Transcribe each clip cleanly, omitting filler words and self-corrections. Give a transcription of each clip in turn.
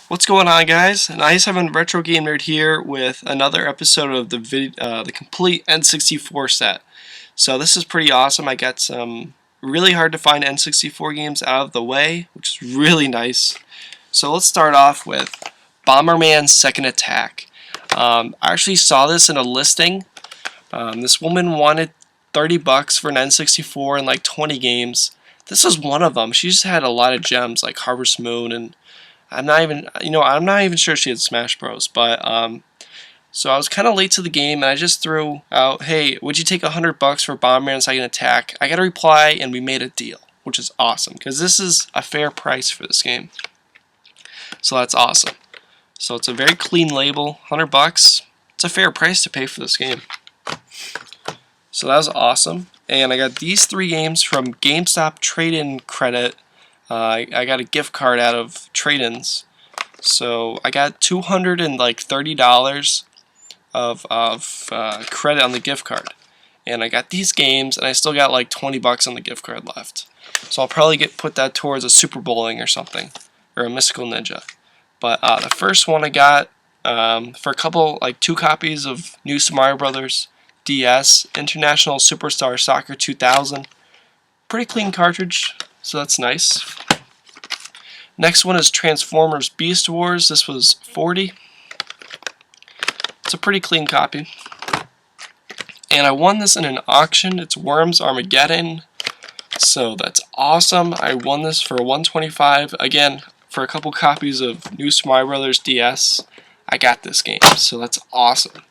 What's going on, guys? N97 Retro Game Nerd here with another episode of the complete N64 set. So this is pretty awesome. I got some really hard to find N64 games out of the way, which is really nice. So let's start off with Bomberman Second Attack. I actually saw this in a listing. This woman wanted $30 for an N64 and like 20 games. This was one of them. She just had a lot of gems like Harvest Moon, and I'm not even sure she had Smash Bros. But so I was kind of late to the game, and I just threw out, "Hey, would you take $100 for Bomberman Second Attack?" I got a reply, and we made a deal, which is awesome because this is a fair price for this game. So that's awesome. So it's a very clean label, $100. It's a fair price to pay for this game. So that was awesome, and I got these 3 games from GameStop trade-in credit. I got a gift card out of trade-ins, so I got $230 of credit on the gift card, and I got these games, and I still got like $20 on the gift card left. So I'll probably put that towards a Super Bowling or something, or a Mystical Ninja. But the first one I got for a couple, like 2 copies of New Super Mario Brothers DS International Superstar Soccer 2000. Pretty clean cartridge, so that's nice. Next one is Transformers Beast Wars. This was $40. It's a pretty clean copy. And I won this in an auction. It's Worms Armageddon. So that's awesome. I won this for $125. Again, for a couple copies of New Super Mario Brothers DS, I got this game. So that's awesome.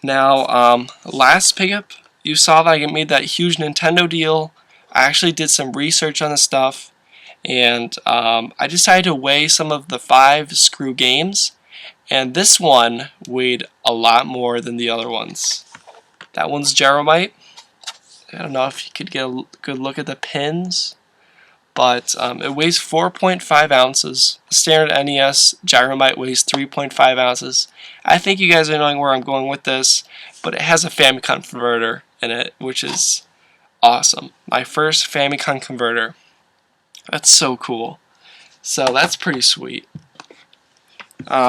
Now, last pickup, you saw that I made that huge Nintendo deal. I actually did some research on this stuff, and I decided to weigh some of the 5 screw games, and this one weighed a lot more than the other ones. That one's Gyromite. I don't know if you could get a good look at the pins, but it weighs 4.5 ounces. The standard NES Gyromite weighs 3.5 ounces. I think you guys are knowing where I'm going with this, but it has a Famicom converter in it, which is awesome. My first Famicom converter. That's so cool. So that's pretty sweet.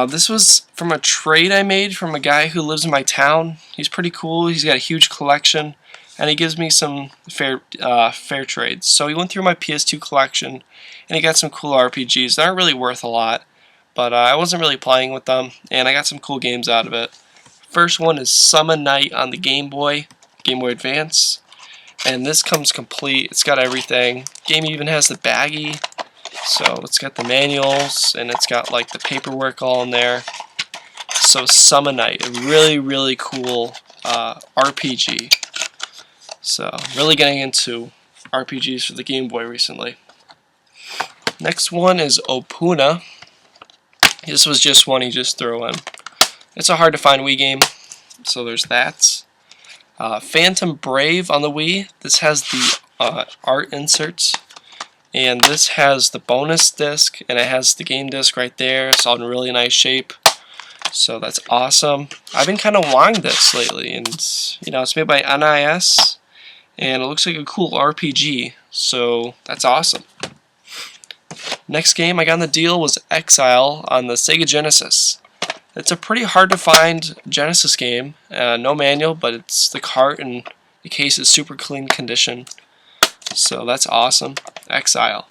This was from a trade I made from a guy who lives in my town. He's pretty cool. He's got a huge collection, and he gives me some fair trades. So he went through my PS2 collection, and he got some cool RPGs. They aren't really worth a lot, but I wasn't really playing with them, and I got some cool games out of it. First one is Summon Night on the Game Boy Advance. And this comes complete. It's got everything. Game even has the baggie. So it's got the manuals, and it's got like the paperwork all in there. So Summon Night, a really, really cool RPG. So really getting into RPGs for the Game Boy recently. Next one is Opuna. This was just one he just threw in. It's a hard to find Wii game, so there's that. Phantom Brave on the Wii. This has the art inserts, and this has the bonus disc, and it has the game disc right there. It's all in really nice shape, so that's awesome. I've been kind of wanting this lately, and it's made by NIS, and it looks like a cool RPG, so that's awesome. Next game I got on the deal was Exile on the Sega Genesis. It's a pretty hard to find Genesis game. No manual, but it's the cart and the case is super clean condition. So that's awesome. Exile.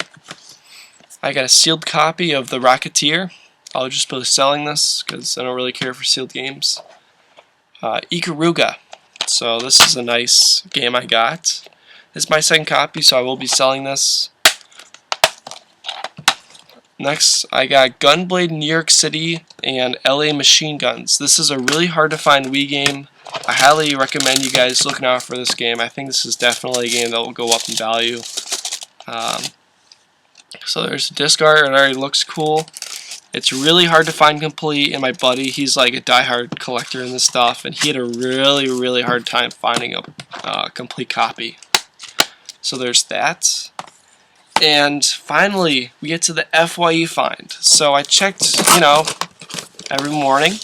I got a sealed copy of The Rocketeer. I'll just be selling this because I don't really care for sealed games. Ikaruga. So this is a nice game I got. This is my second copy, so I will be selling this. Next, I got Gunblade New York City and LA Machine Guns. This is a really hard to find Wii game. I highly recommend you guys looking out for this game. I think this is definitely a game that will go up in value. So there's disc art. It already looks cool. It's really hard to find complete, and my buddy, he's like a diehard collector in this stuff, and he had a really, really hard time finding a complete copy. So there's that. And finally, we get to the FYE find. So I checked, every morning,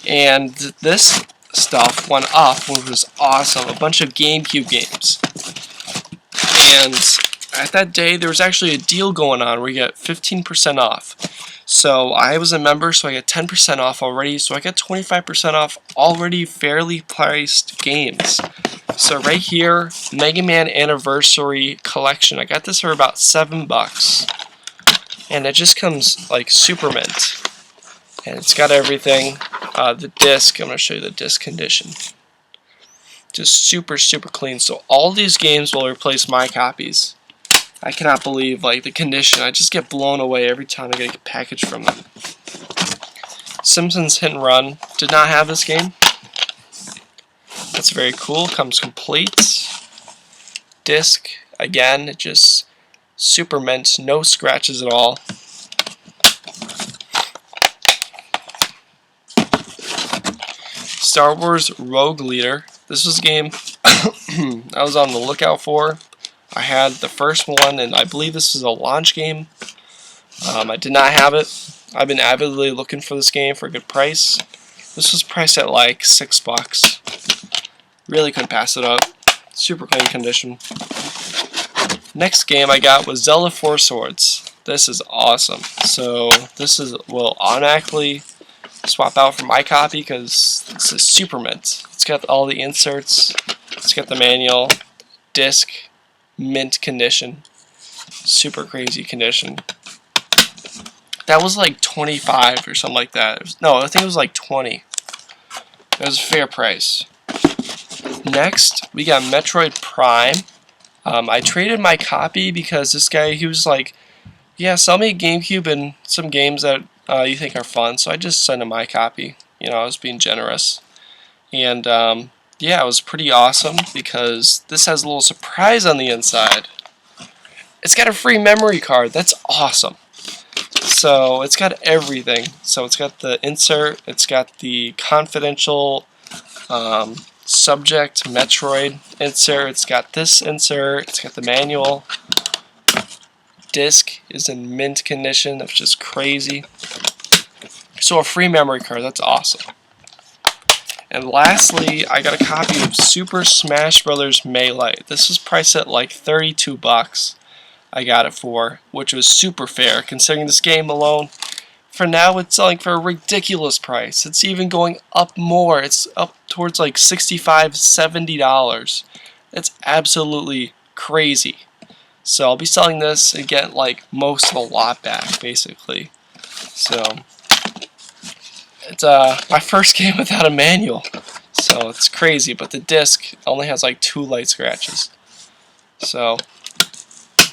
and this stuff went up, which was awesome. A bunch of GameCube games. And at that day there was actually a deal going on where you get 15% off. So I was a member, so I get 10% off already, so I got 25% off already fairly priced games. So right here, Mega Man Anniversary Collection. I got this for about $7. And it just comes like super mint. And it's got everything. The disc, I'm going to show you the disc condition. Just super clean. So all these games will replace my copies. I cannot believe like the condition. I just get blown away every time I get a package from them. Simpsons Hit and Run did not have this game. That's very cool. Comes complete. Disc, again, it just super mint, no scratches at all. Star Wars Rogue Leader. This was a game I was on the lookout for. I had the first one, and I believe this is a launch game. I did not have it. I've been avidly looking for this game for a good price. This was priced at like $6. Really couldn't pass it up. Super clean condition. Next game I got was Zelda 4 Swords. This is awesome. So this will automatically swap out for my copy because this is super mint. It's got all the inserts. It's got the manual, disc, mint condition. Super crazy condition. That was like 25 or something like that. No, I think it was like 20. It was a fair price. Next, we got Metroid Prime. I traded my copy because this guy, he was like, yeah, sell me a GameCube and some games that you think are fun. So I just sent him my copy. You know, I was being generous. And yeah, it was pretty awesome because this has a little surprise on the inside. It's got a free memory card. That's awesome. So it's got everything. So it's got the insert. It's got the confidential subject Metroid insert. It's got this insert. It's got the manual. Disc is in mint condition. That's just crazy. So a free memory card. That's awesome. And lastly, I got a copy of Super Smash Bros. Melee. This was priced at like $32. I got it for, which was super fair considering this game alone. For now, it's selling for a ridiculous price. It's even going up more. It's up towards like $65, $70. It's absolutely crazy. So I'll be selling this and get like most of the lot back, basically. So it's my first game without a manual. So it's crazy, but the disc only has like 2 light scratches. So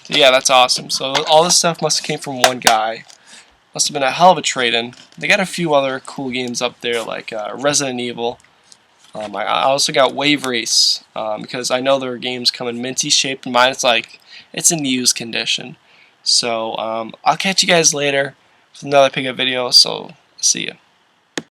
yeah, that's awesome. So all this stuff must have came from one guy. Must have been a hell of a trade-in. They got a few other cool games up there, like Resident Evil. I also got Wave Race because I know there are games come in minty shaped. Mine it's in used condition. So I'll catch you guys later with another pickup video. So see ya.